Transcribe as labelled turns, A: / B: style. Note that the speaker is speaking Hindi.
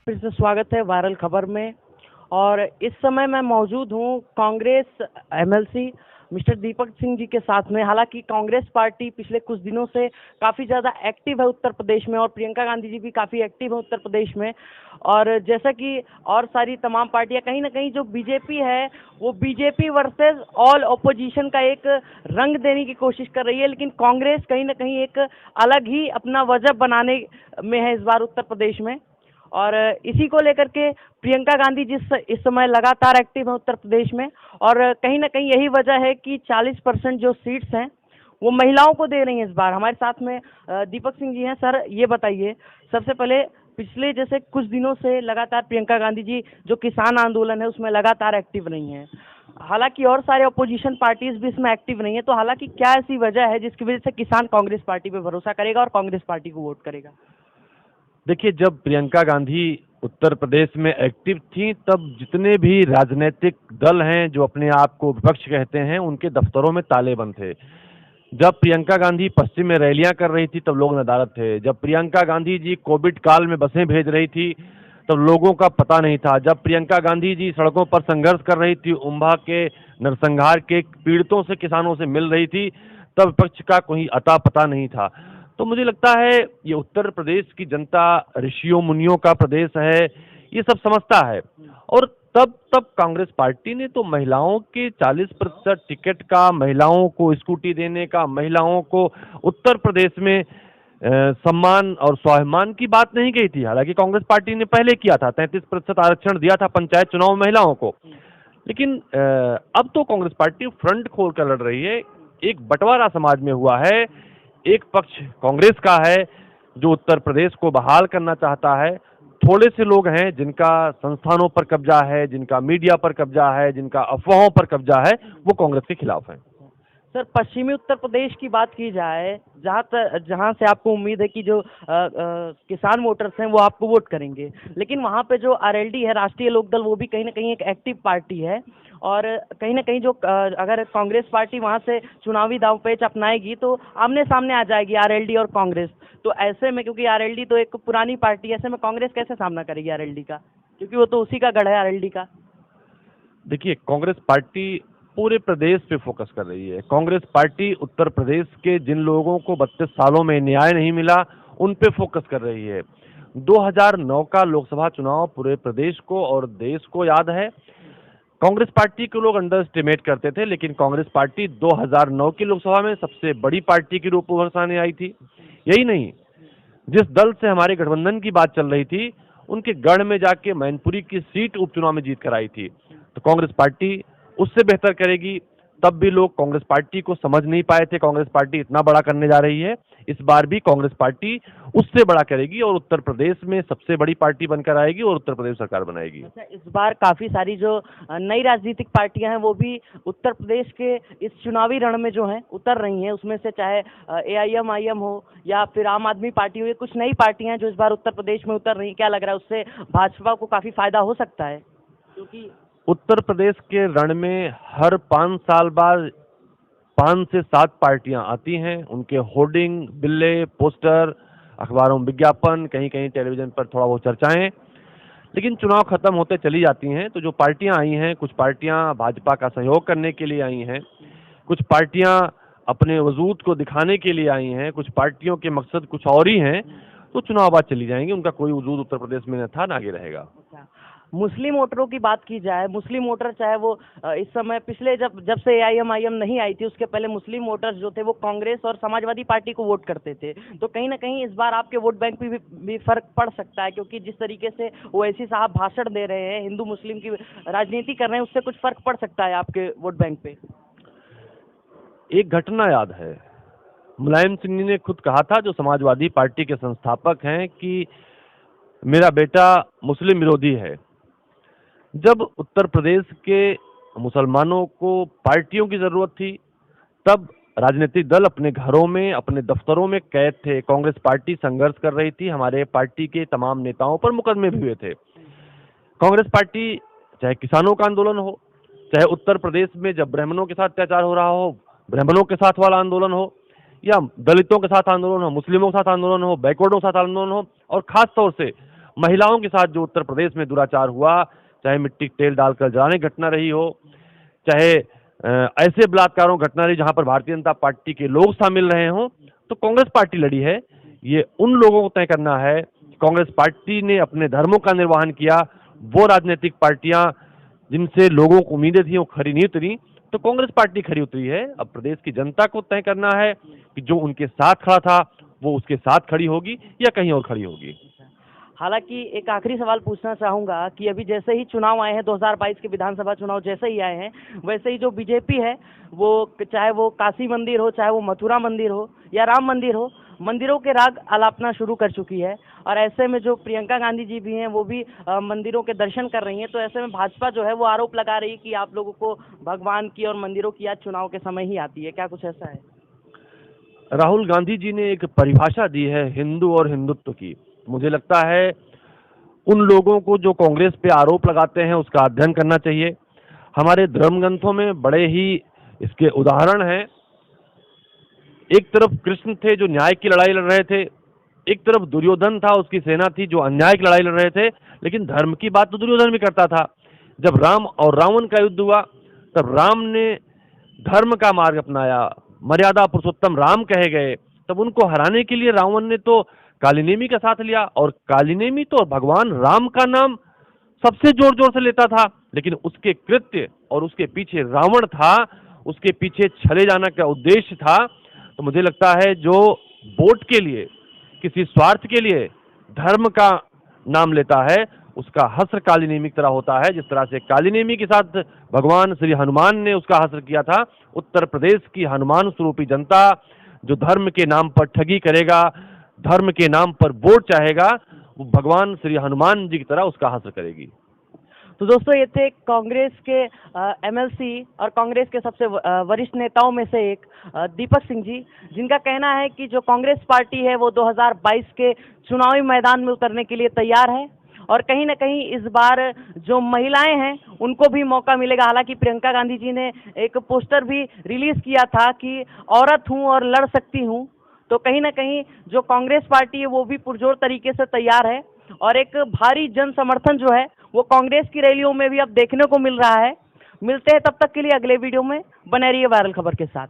A: फिर से स्वागत है वायरल खबर में। और इस समय मैं मौजूद हूँ कांग्रेस एमएलसी मिस्टर दीपक सिंह जी के साथ में। हालांकि कांग्रेस पार्टी पिछले कुछ दिनों से काफ़ी ज़्यादा एक्टिव है उत्तर प्रदेश में, और प्रियंका गांधी जी भी काफ़ी एक्टिव है उत्तर प्रदेश में। और जैसा कि और सारी तमाम पार्टियां, कहीं ना कहीं जो बीजेपी है वो बीजेपी वर्सेस ऑल ओपोजिशन का एक रंग देने की कोशिश कर रही है, लेकिन कांग्रेस कहीं ना कहीं एक अलग ही अपना वजह बनाने में है इस बार उत्तर प्रदेश में। और इसी को लेकर के प्रियंका गांधी जी इस समय लगातार एक्टिव है उत्तर प्रदेश में। और कहीं ना कहीं यही वजह है कि 40% जो सीट्स हैं वो महिलाओं को दे रही हैं इस बार। हमारे साथ में दीपक सिंह जी हैं। सर, ये बताइए सबसे पहले, पिछले जैसे कुछ दिनों से लगातार प्रियंका गांधी जी जो किसान आंदोलन है उसमें लगातार एक्टिव रही हैं, हालांकि और सारे अपोजिशन पार्टीज भी इसमें एक्टिव नहीं है, तो हालांकि क्या ऐसी वजह है जिसकी वजह से किसान कांग्रेस पार्टी पे भरोसा करेगा और कांग्रेस पार्टी को वोट करेगा?
B: देखिए, जब प्रियंका गांधी उत्तर प्रदेश में एक्टिव थी तब जितने भी राजनीतिक दल हैं जो अपने आप को विपक्ष कहते हैं उनके दफ्तरों में ताले बंद थे। जब प्रियंका गांधी पश्चिम में रैलियां कर रही थी तब लोग नदारद थे। जब प्रियंका गांधी जी कोविड काल में बसें भेज रही थी तब लोगों का पता नहीं था। जब प्रियंका गांधी जी सड़कों पर संघर्ष कर रही थी, उम्भा के नरसंहार के पीड़ितों से, किसानों से मिल रही थी, तब विपक्ष का कोई अता पता नहीं था। तो मुझे लगता है ये उत्तर प्रदेश की जनता ऋषियों मुनियों का प्रदेश है, ये सब समझता है। और तब तब कांग्रेस पार्टी ने तो महिलाओं के 40% टिकट का, महिलाओं को स्कूटी देने का, महिलाओं को उत्तर प्रदेश में सम्मान और स्वाभिमान की बात नहीं कही थी। हालांकि कांग्रेस पार्टी ने पहले किया था, 33% आरक्षण दिया था पंचायत चुनाव में महिलाओं को। लेकिन अब तो कांग्रेस पार्टी फ्रंट खोल कर लड़ रही है। एक बंटवारा समाज में हुआ है। एक पक्ष कांग्रेस का है जो उत्तर प्रदेश को बहाल करना चाहता है। थोड़े से लोग हैं जिनका संस्थानों पर कब्जा है, जिनका मीडिया पर कब्जा है, जिनका अफवाहों पर कब्जा है, वो कांग्रेस के खिलाफ है।
A: सर, पश्चिमी उत्तर प्रदेश की बात की जाए, जहाँ से आपको उम्मीद है कि जो किसान वोटर्स हैं वो आपको वोट करेंगे, लेकिन वहाँ पे जो आरएलडी है, राष्ट्रीय लोकदल, वो भी कहीं ना कहीं एक एक्टिव पार्टी है। और कहीं ना कहीं जो अगर कांग्रेस पार्टी वहाँ से चुनावी दांवपेच अपनाएगी तो आमने सामने आ जाएगी आरएलडी और कांग्रेस। तो ऐसे में, क्योंकि आरएलडी तो एक पुरानी पार्टी है, ऐसे में कांग्रेस कैसे सामना करेगी आरएलडी का, क्योंकि वो तो उसी का गढ़ है आरएलडी का।
B: देखिए, कांग्रेस पार्टी पूरे प्रदेश पे फोकस कर रही है। कांग्रेस पार्टी उत्तर प्रदेश के जिन लोगों को 32 सालों में न्याय नहीं मिला उन पे फोकस कर रही है। 2009 का लोकसभा चुनाव पूरे प्रदेश को और देश को याद है। कांग्रेस पार्टी को लोग अंडर एस्टिमेट करते थे, लेकिन कांग्रेस पार्टी 2009 की लोकसभा में सबसे बड़ी पार्टी के रूप में उभर सामने आई थी। यही नहीं, जिस दल से हमारे गठबंधन की बात चल रही थी उनके गढ़ में जाके मैनपुरी की सीट उपचुनाव में जीत कर आई थी। तो कांग्रेस पार्टी उससे बेहतर करेगी। तब भी लोग कांग्रेस पार्टी को समझ नहीं पाए थे, कांग्रेस पार्टी इतना बड़ा करने जा रही है। इस बार भी कांग्रेस पार्टी उससे बड़ा करेगी और उत्तर प्रदेश में सबसे बड़ी पार्टी बनकर आएगी और उत्तर प्रदेश सरकार बनाएगी।
A: अच्छा, इस बार काफी सारी जो नई राजनीतिक पार्टियां हैं वो भी उत्तर प्रदेश के इस चुनावी रण में जो हैं उतर रही हैं। उसमें से चाहे एआईएम हो या फिर आम आदमी पार्टी हो, ये कुछ नई पार्टियां हैं जो इस बार उत्तर प्रदेश में उतर रही हैं। क्या लग रहा है, उससे भाजपा को काफी फायदा हो सकता है? क्योंकि
B: उत्तर प्रदेश के रण में हर 5 साल बाद 5 से 7 पार्टियां आती हैं। उनके होर्डिंग, बिल्ले, पोस्टर, अखबारों में विज्ञापन, कहीं कहीं टेलीविजन पर थोड़ा बहुत चर्चाएं, लेकिन चुनाव खत्म होते चली जाती हैं। तो जो पार्टियां आई हैं, कुछ पार्टियां भाजपा का सहयोग करने के लिए आई हैं, कुछ पार्टियां अपने वजूद को दिखाने के लिए आई हैं, कुछ पार्टियों के मकसद कुछ और ही हैं। तो चुनाव बाद चली जाएंगी, उनका कोई वजूद उत्तर प्रदेश में न था, न आगे रहेगा।
A: अच्छा, मुस्लिम वोटरों की बात की जाए, मुस्लिम वोटर चाहे वो इस समय, पिछले जब जब से एआईएम नहीं आई थी उसके पहले मुस्लिम वोटर्स जो थे वो कांग्रेस और समाजवादी पार्टी को वोट करते थे। तो कहीं ना कहीं इस बार आपके वोट बैंक पे भी फर्क पड़ सकता है, क्योंकि जिस तरीके से ओवैसी साहब भाषण दे रहे हैं, हिंदू मुस्लिम की राजनीति कर रहे हैं, उससे कुछ फर्क पड़ सकता है आपके वोट बैंक पे।
B: एक घटना याद है, मुलायम सिंह जी ने खुद कहा था, जो समाजवादी पार्टी के संस्थापक हैं, कि मेरा बेटा मुस्लिम विरोधी है। जब उत्तर प्रदेश के मुसलमानों को पार्टियों की जरूरत थी तब राजनीतिक दल अपने घरों में, अपने दफ्तरों में कैद थे। कांग्रेस पार्टी संघर्ष कर रही थी, हमारे पार्टी के तमाम नेताओं पर मुकदमे भी हुए थे। कांग्रेस पार्टी, चाहे किसानों का आंदोलन हो, चाहे उत्तर प्रदेश में जब ब्राह्मणों के साथ अत्याचार हो रहा हो, ब्राह्मणों के साथ वाला आंदोलन हो, या दलितों के साथ आंदोलन हो, मुस्लिमों के साथ आंदोलन हो, बैकवर्डों के साथ आंदोलन हो, और खास तौर से महिलाओं के साथ जो उत्तर प्रदेश में दुराचार हुआ, चाहे मिट्टी के तेल डालकर जलाने की घटना रही हो, चाहे ऐसे बलात्कारों घटना रही जहां पर भारतीय जनता पार्टी के लोग शामिल रहे हों, तो कांग्रेस पार्टी लड़ी है। ये उन लोगों को तय करना है। कांग्रेस पार्टी ने अपने धर्मों का निर्वहन किया, वो राजनीतिक पार्टियां जिनसे लोगों को उम्मीदें थी वो खरी नहीं उतरी, तो कांग्रेस पार्टी खरी उतरी है। अब प्रदेश की जनता को तय करना है कि जो उनके साथ खड़ा था वो उसके साथ खड़ी होगी या कहीं और खड़ी होगी।
A: हालांकि एक आखिरी सवाल पूछना चाहूंगा कि अभी जैसे ही चुनाव आए हैं, 2022 के विधानसभा चुनाव जैसे ही आए हैं, वैसे ही जो बीजेपी है वो चाहे वो काशी मंदिर हो, चाहे वो मथुरा मंदिर हो या राम मंदिर हो, मंदिरों के राग आलापना शुरू कर चुकी है। और ऐसे में जो प्रियंका गांधी जी भी हैं वो भी मंदिरों के दर्शन कर रही हैं। तो ऐसे में भाजपा जो है वो आरोप लगा रही है कि आप लोगों को भगवान की और मंदिरों की याद चुनाव के समय ही आती है। क्या कुछ ऐसा है?
B: राहुल गांधी जी ने एक परिभाषा दी है हिंदू और हिंदुत्व की। मुझे लगता है उन लोगों को जो कांग्रेस पे आरोप लगाते हैं उसका अध्ययन करना चाहिए। हमारे धर्म ग्रंथों में बड़े ही इसके उदाहरण हैं। एक तरफ कृष्ण थे जो न्याय की लड़ाई लड़ रहे थे, एक तरफ दुर्योधन था, उसकी सेना थी जो अन्याय की लड़ाई लड़ रहे थे, लेकिन धर्म की बात तो दुर्योधन भी करता था। जब राम और रावण का युद्ध हुआ तब राम ने धर्म का मार्ग अपनाया, मर्यादा पुरुषोत्तम राम कहे गए। तब उनको हराने के लिए रावण ने तो कालिनेमी का साथ लिया, और कालिनेमी तो भगवान राम का नाम सबसे जोर जोर से लेता था, लेकिन उसके कृत्य और उसके पीछे रावण था, उसके पीछे छले जाना का उद्देश्य था। तो मुझे लगता है जो वोट के लिए, किसी स्वार्थ के लिए धर्म का नाम लेता है उसका हस्र कालिनेमी की तरह होता है। जिस तरह से कालिनेमी के साथ भगवान श्री हनुमान ने उसका हस्र किया था, उत्तर प्रदेश की हनुमान स्वरूपी जनता जो धर्म के नाम पर ठगी करेगा, धर्म के नाम पर वोट चाहेगा, वो भगवान श्री हनुमान जी की तरह उसका हस्र करेगी।
A: तो दोस्तों ये थे कांग्रेस के एमएलसी और कांग्रेस के सबसे वरिष्ठ नेताओं में से एक दीपक सिंह जी, जिनका कहना है कि जो कांग्रेस पार्टी है वो 2022 के चुनावी मैदान में उतरने के लिए तैयार है, और कहीं ना कहीं इस बार जो महिलाएं हैं उनको भी मौका मिलेगा। हालांकि प्रियंका गांधी जी ने एक पोस्टर भी रिलीज किया था कि औरत हूं और लड़ सकती हूं। तो कहीं ना कहीं जो कांग्रेस पार्टी है वो भी पुरजोर तरीके से तैयार है, और एक भारी जन समर्थन जो है वो कांग्रेस की रैलियों में भी अब देखने को मिल रहा है। मिलते हैं तब तक के लिए अगले वीडियो में। बने रहिए वायरल खबर के साथ।